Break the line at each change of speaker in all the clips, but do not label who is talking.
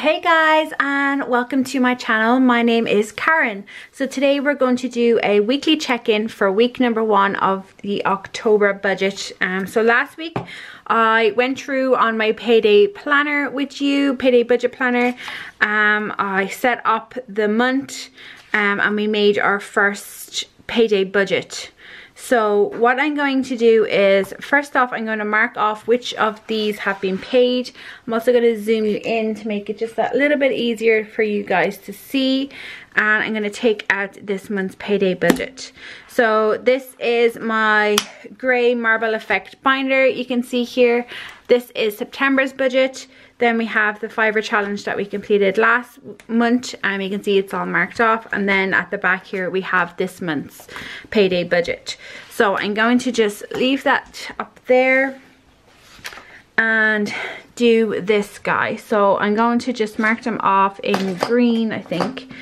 Hey guys, and welcome to my channel. My name is Karen. So today we're going to do a weekly check-in for week number 1 of the October budget. So last week I went through on my payday planner with you, payday budget planner. I set up the month and we made our first payday budget. So what I'm going to do is, first off, I'm going to mark off which of these have been paid. I'm also going to zoom you in to make it just a little bit easier for you guys to see. And I'm going to take out this month's payday budget. So this is my grey marble effect binder. You can see here, this is September's budget. Then we have the fiver challenge that we completed last month, and you can see it's all marked off. And then at the back here we have this month's payday budget. So I'm going to just leave that up there and do this guy. So I'm going to just mark them off in green, I think,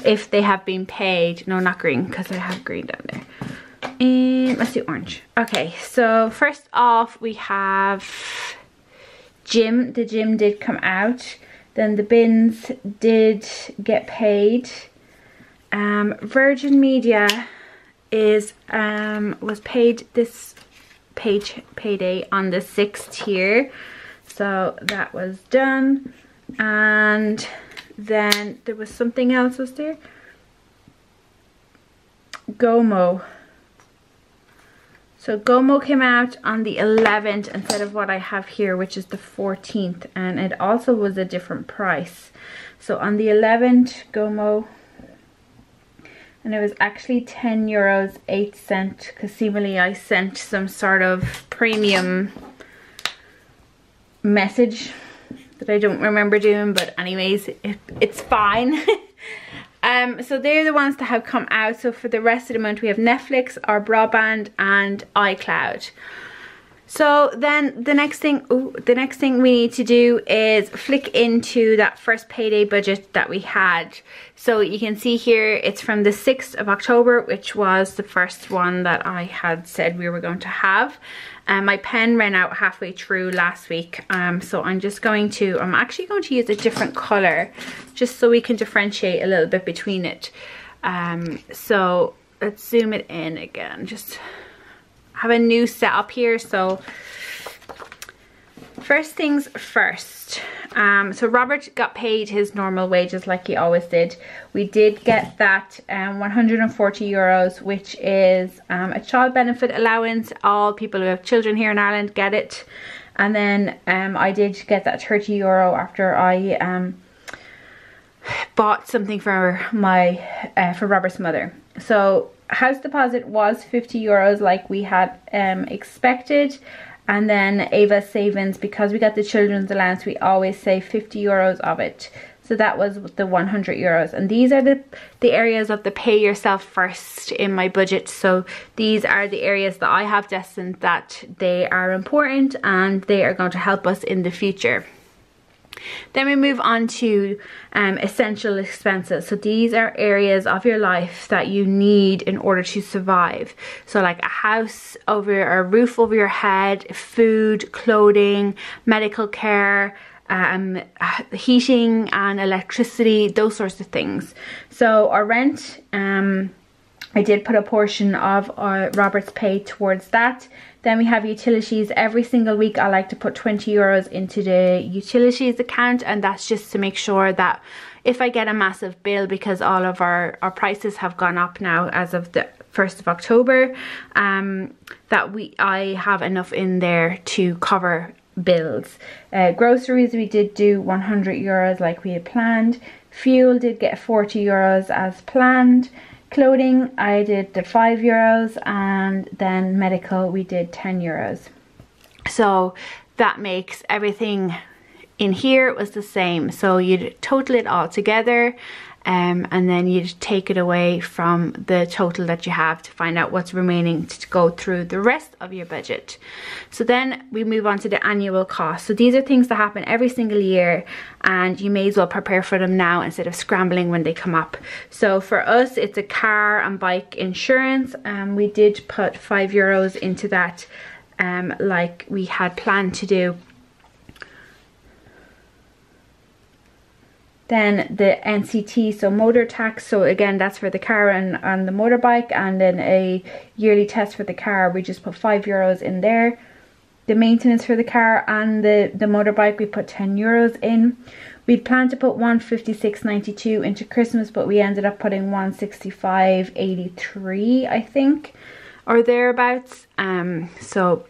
if they have been paid. No, not green, because I have green down there. And let's do orange. Okay, so first off we have gym. The gym did come out. Then the bins did get paid. Virgin Media was paid this payday on the 6th here, so that was done. And then there was something else, was there? Gomo. So Gomo came out on the 11th instead of what I have here, which is the 14th, and it also was a different price. So on the 11th, Gomo, and it was actually €10.08, because seemingly I sent some sort of premium message that I don't remember doing, but anyways, it's fine. So they're the ones that have come out. So for the rest of the month we have Netflix, our broadband, and iCloud. So then the next thing we need to do is flick into that first payday budget that we had. So you can see here it's from the 6th of October, which was the first one that I had said we were going to have. My pen ran out halfway through last week, so I'm actually going to use a different color just so we can differentiate a little bit between it. So let's zoom it in again. Just have a new setup here. So first things first, so Robert got paid his normal wages like he always did. We did get that €140, which is a child benefit allowance. All people who have children here in Ireland get it. And then I did get that €30 after I bought something for Robert's mother. So house deposit was €50 like we had expected. And then Ava's savings, because we got the children's allowance, we always save €50 of it. So that was the €100. And these are the areas of the pay yourself first in my budget. So these are the areas that I have destined that they are important and they are going to help us in the future. Then we move on to essential expenses. So these are areas of your life that you need in order to survive. So like a house over, a roof over your head, food, clothing, medical care, heating and electricity, those sorts of things. So our rent, I did put a portion of Robert's pay towards that. Then we have utilities. Every single week I like to put €20 into the utilities account, and that's just to make sure that if I get a massive bill, because all of our prices have gone up now as of the 1st of October, that I have enough in there to cover bills. Groceries, we did do €100 like we had planned. Fuel did get €40 as planned. Clothing, I did the €5, and then medical we did €10. So that makes everything in here was the same. So you'd total it all together, and then you'd take it away from the total that you have to find out what's remaining to go through the rest of your budget. So then we move on to the annual cost. So these are things that happen every single year, and you may as well prepare for them now instead of scrambling when they come up. So for us, it's a car and bike insurance, and we did put €5 into that, like we had planned to do. Then the NCT, so motor tax, so again that's for the car and the motorbike, and then a yearly test for the car, we just put €5 in there. The maintenance for the car and the motorbike, we put €10 in. We'd planned to put $156.92 into Christmas, but we ended up putting $165.83, I think, or thereabouts. So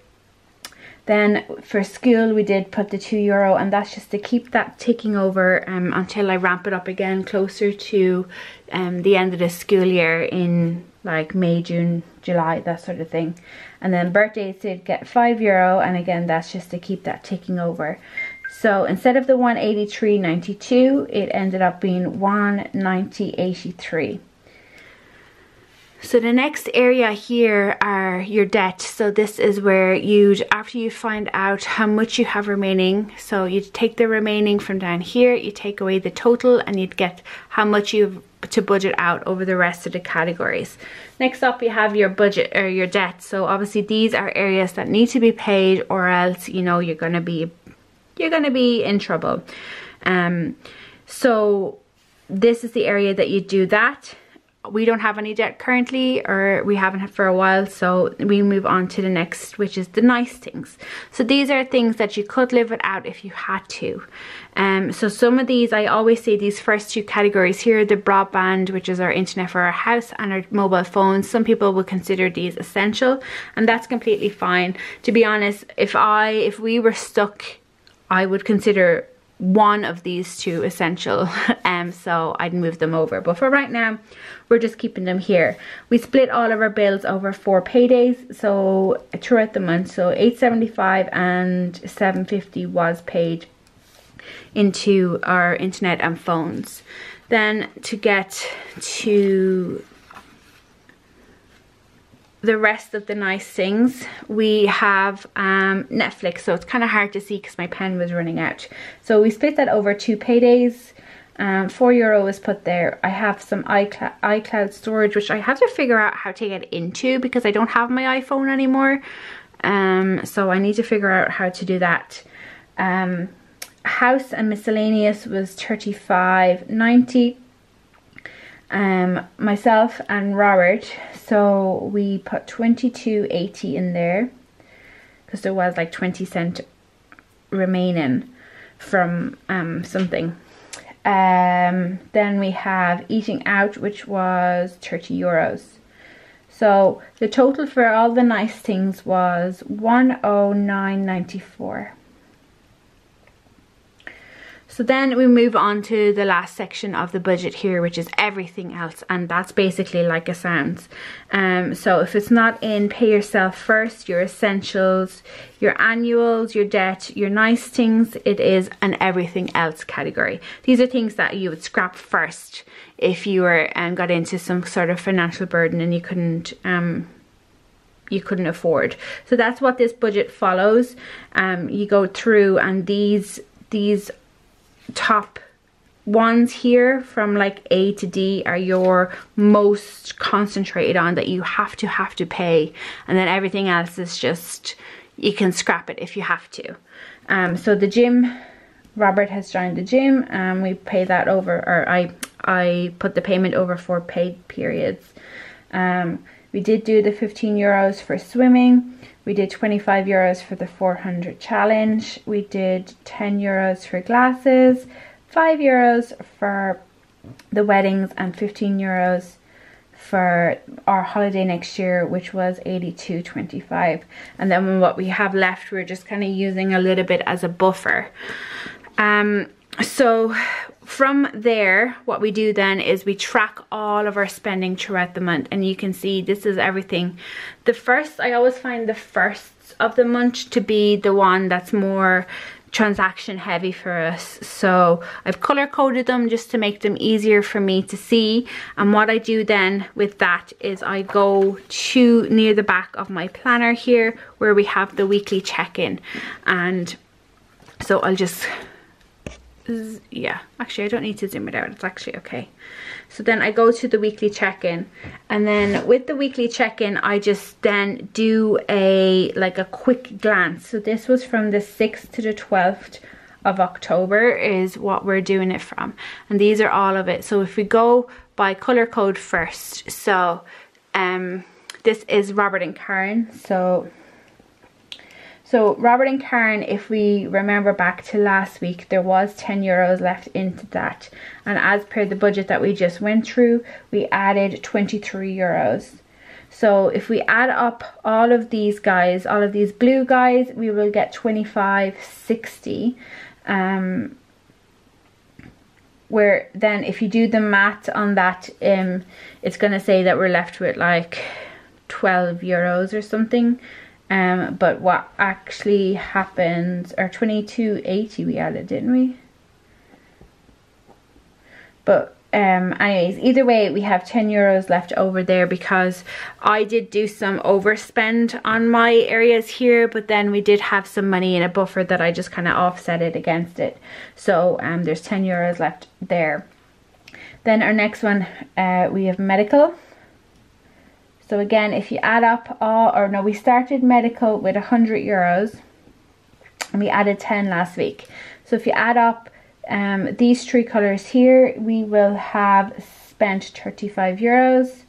then for school we did put the €2, and that's just to keep that ticking over until I ramp it up again closer to the end of the school year in like May, June, July, that sort of thing. And then birthdays did get €5, and again that's just to keep that ticking over. So instead of the $183.92, it ended up being $190.83. So the next area here are your debt. So this is where after you find out how much you have remaining, so you take the remaining from down here, you take away the total, and you'd get how much you've to budget out over the rest of the categories. Next up, you have your budget or your debt. So obviously these are areas that need to be paid, or else you're gonna be in trouble. So this is the area that you do that. We don't have any debt currently, or we haven't had for a while, so we move on to the next, which is the nice things. So these are things that you could live without if you had to. So some of these, I always say these first two categories here, the broadband, which is our internet for our house, and our mobile phones, some people would consider these essential, and that's completely fine. To be honest, if we were stuck, I would consider one of these two essential, so I'd move them over, but for right now we're just keeping them here. We split all of our bills over 4 paydays, so throughout the month, so $8.75 and $7.50 was paid into our internet and phones. Then to get to the rest of the nice things, we have Netflix. So it's kind of hard to see because my pen was running out. So we split that over 2 paydays. €4 was put there. I have some iCloud storage, which I have to figure out how to get into because I don't have my iPhone anymore. So I need to figure out how to do that. House and miscellaneous was $35.90. Myself and Robert, so we put $22.80 in there because there was like 20 cents remaining from something. Then we have eating out, which was €30. So the total for all the nice things was $109.94. So then we move on to the last section of the budget here, which is everything else, and that's basically like it sounds. So if it's not in pay yourself first, your essentials, your annuals, your debt, your nice things, it is an everything else category. These are things that you would scrap first if you were got into some sort of financial burden and you couldn't afford. So that's what this budget follows. You go through, and these top ones here from like A to D are your most concentrated on, that you have to pay, and then everything else is just, you can scrap it if you have to. So the gym, Robert has joined the gym, and we pay that over, or I put the payment over 4 paid periods. We did do the €15 for swimming. We did €25 for the 400 challenge. We did €10 for glasses, €5 for the weddings, and €15 for our holiday next year, which was $82.25. And then what we have left, we're just kind of using a little bit as a buffer. So from there, what we do then is we track all of our spending throughout the month, and you can see this is everything. I always find the first of the month to be the one that's more transaction heavy for us. So I've color coded them just to make them easier for me to see. And what I do then with that is I go to near the back of my planner here where we have the weekly check-in. And so I'll just, yeah, actually I don't need to zoom it out, it's actually okay. So then I go to the weekly check-in, and then with the weekly check-in I just then do a quick glance. So this was from the 6th to the 12th of October is what we're doing it from, and these are all of it. So if we go by color code first, so this is Robert and Karen. So Robert and Karen, if we remember back to last week, there was 10 euros left into that, and as per the budget that we just went through, we added 23 euros. So if we add up all of these guys, all of these blue guys, we will get 25.60. Where then if you do the math on that, it's going to say that we're left with like 12 euros or something. But what actually happens, or 22.80 we added, didn't we? But anyways, either way, we have 10 euros left over there because I did do some overspend on my areas here, but then we did have some money in a buffer that I just kind of offset it against it. So there's 10 euros left there. Then our next one, we have medical. So again, if you add up we started medical with 100 euros and we added 10 last week. So if you add up these three colors here, we will have spent 35 euros,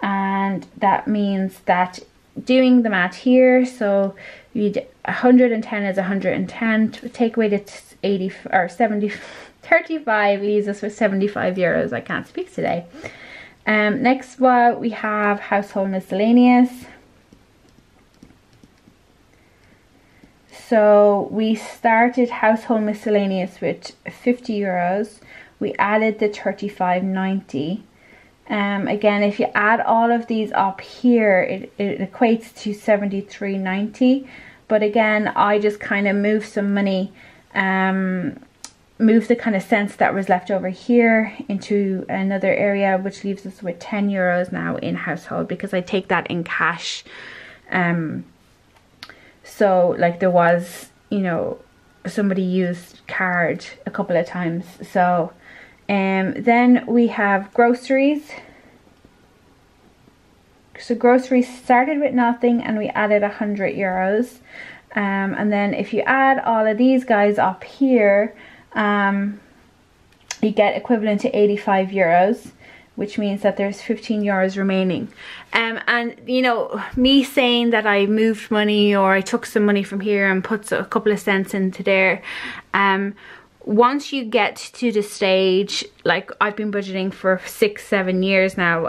and that means that doing the math here, so 110 is 110, to take away the 80 or 70, 35 leaves us with 75 euros. I can't speak today. Next one, we have household miscellaneous. So we started household miscellaneous with 50 euros. We added the 35.90. Again, if you add all of these up here, it equates to 73.90. But again, I just kind of moved some money, moved the kind of cents that was left over here into another area, which leaves us with 10 euros now in household, because I take that in cash. So like there was, you know, somebody used card a couple of times. So then we have groceries. So groceries started with nothing and we added 100 euros. And then if you add all of these guys up here, you get equivalent to 85 euros, which means that there's 15 euros remaining. And you know, me saying that I moved money or I took some money from here and put a couple of cents into there, once you get to the stage, like I've been budgeting for 6-7 years now,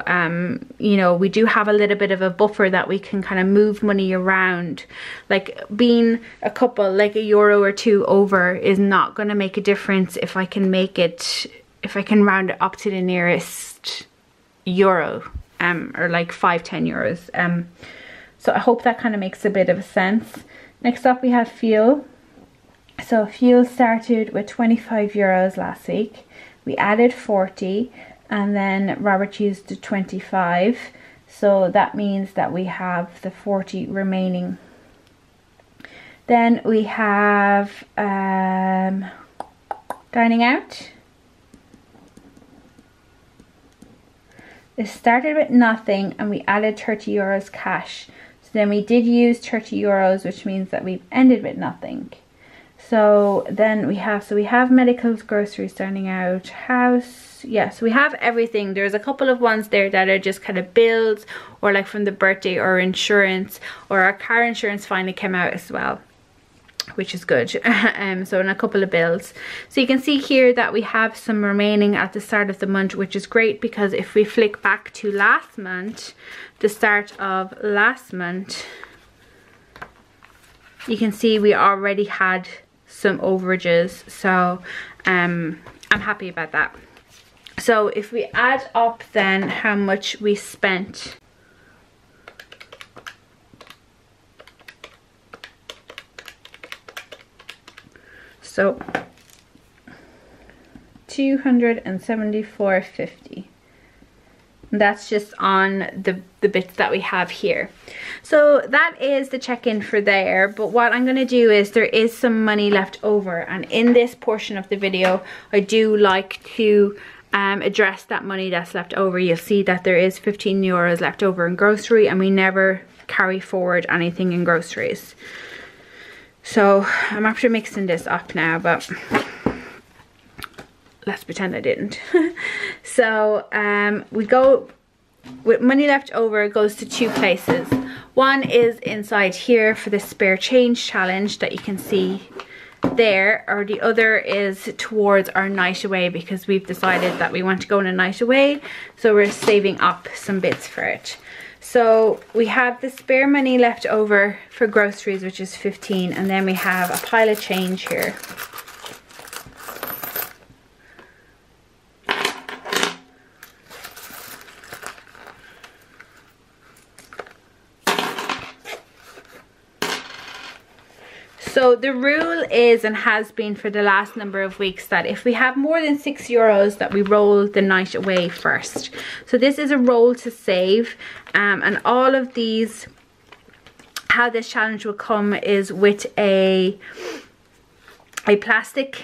you know, we do have a little bit of a buffer that we can kind of move money around. Like being a couple, like a euro or two over is not going to make a difference if I can make it, if I can round it up to the nearest euro, or like 5-10 euros. So I hope that kind of makes a bit of sense. Next up we have fuel. So fuel started with 25 euros last week. We added 40 and then Robert used the 25. So that means that we have the 40 remaining. Then we have dining out. It started with nothing and we added 30 euros cash. So then we did use 30 euros, which means that we've ended with nothing. So then we have medicals, groceries, dining out, house. Yeah, so we have everything. There's a couple of ones there that are just kind of bills, or like from the birthday, or insurance, or our car insurance finally came out as well, which is good. So and a couple of bills. So you can see here that we have some remaining at the start of the month, which is great, because if we flick back to last month, the start of last month, you can see we already had some overages. So I'm happy about that. So if we add up then how much we spent, so 274.50. That's just on the bits that we have here. So that is the check-in for there. But what I'm going to do is, there is some money left over, and in this portion of the video I do like to address that money that's left over. You'll see that there is 15 euros left over in grocery, and we never carry forward anything in groceries. So I'm after mixing this up now, but let's pretend I didn't. So we go with money left over. It goes to two places. One is inside here for the spare change challenge that you can see there, or the other is towards our night away, because we've decided that we want to go on a night away, so we're saving up some bits for it. So we have the spare money left over for groceries, which is 15, and then we have a pile of change here. So the rule is, and has been for the last number of weeks, that if we have more than €6, that we roll the night away first. So this is a roll to save, and all of these, how this challenge will come is with a plastic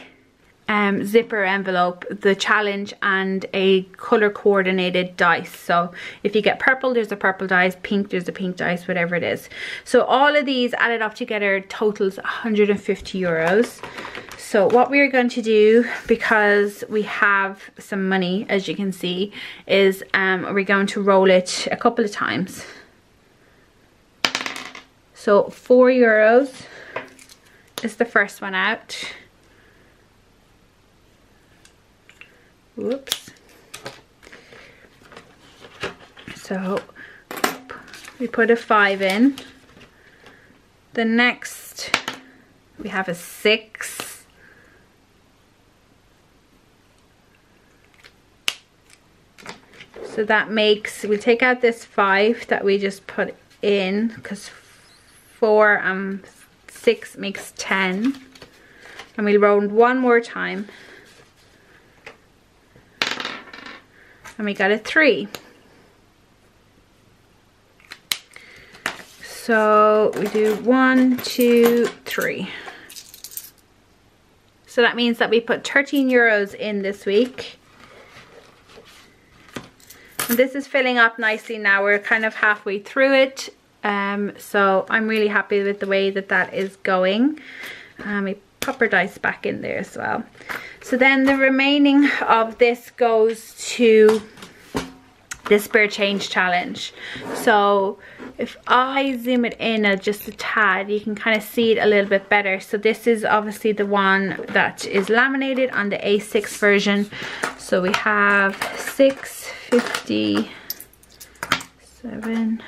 zipper envelope, the challenge, and a color coordinated dice. So if you get purple, there's a purple dice, pink, there's a pink dice, whatever it is. So all of these added up together totals €150. So what we're going to do, because we have some money, as you can see, is we're going to roll it a couple of times. So €4 is the first one out. Whoops. So we put a 5 in. The next we have a 6. So that makes, we'll take out this 5 that we just put in, because 4 and 6 makes 10. And we'll roll one more time. And we got a 3. So we do 1, 2, 3. So that means that we put €13 in this week. And this is filling up nicely now. We're kind of halfway through it. So I'm really happy with the way that that is going. We pop our dice back in there as well. So then the remaining of this goes to the spare change challenge. So if I zoom it in just a tad, you can kind of see it a little bit better. So this is obviously the one that is laminated on the A6 version. So we have 6, 50, 7,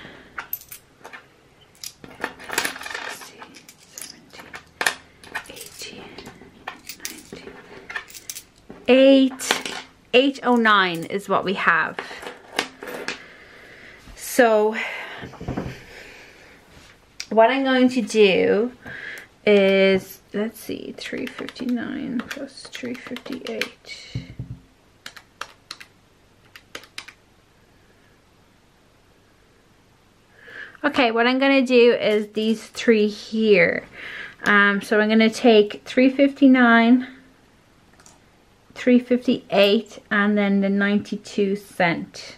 60, 70, 80, 90, 809 is what we have. So what I'm going to do is, let's see, 359 plus 358. Okay, what I'm going to do is these 3 here. So I'm going to take 359, 358, and then the 92 cent.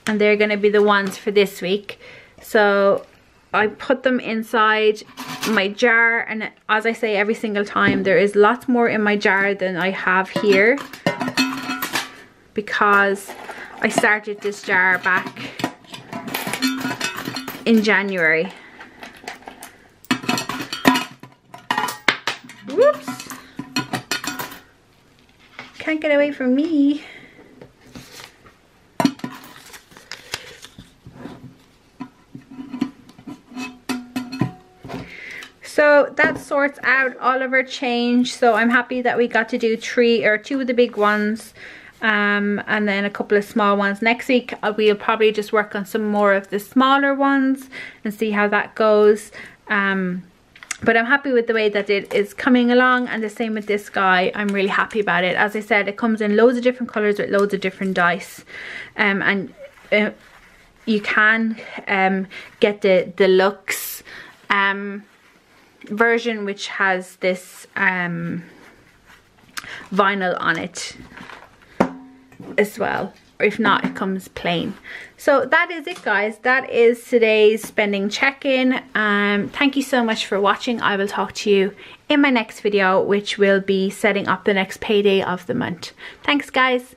And they're going to be the ones for this week. So I put them inside my jar, and as I say every single time, there is lots more in my jar than I have here, because I started this jar back in January. Whoops! Can't get away from me. So that sorts out all of our change. So I'm happy that we got to do 2 of the big ones, and then a couple of small ones. Next week we'll probably just work on some more of the smaller ones and see how that goes. But I'm happy with the way that it is coming along, and the same with this guy. I'm really happy about it. As I said, it comes in loads of different colors with loads of different dice, and you can get the deluxe version, which has this vinyl on it as well. or if not, it comes plain. So that is it, guys. That is today's spending check-in. Thank you so much for watching. I will talk to you in my next video, which will be setting up the next payday of the month. Thanks, guys.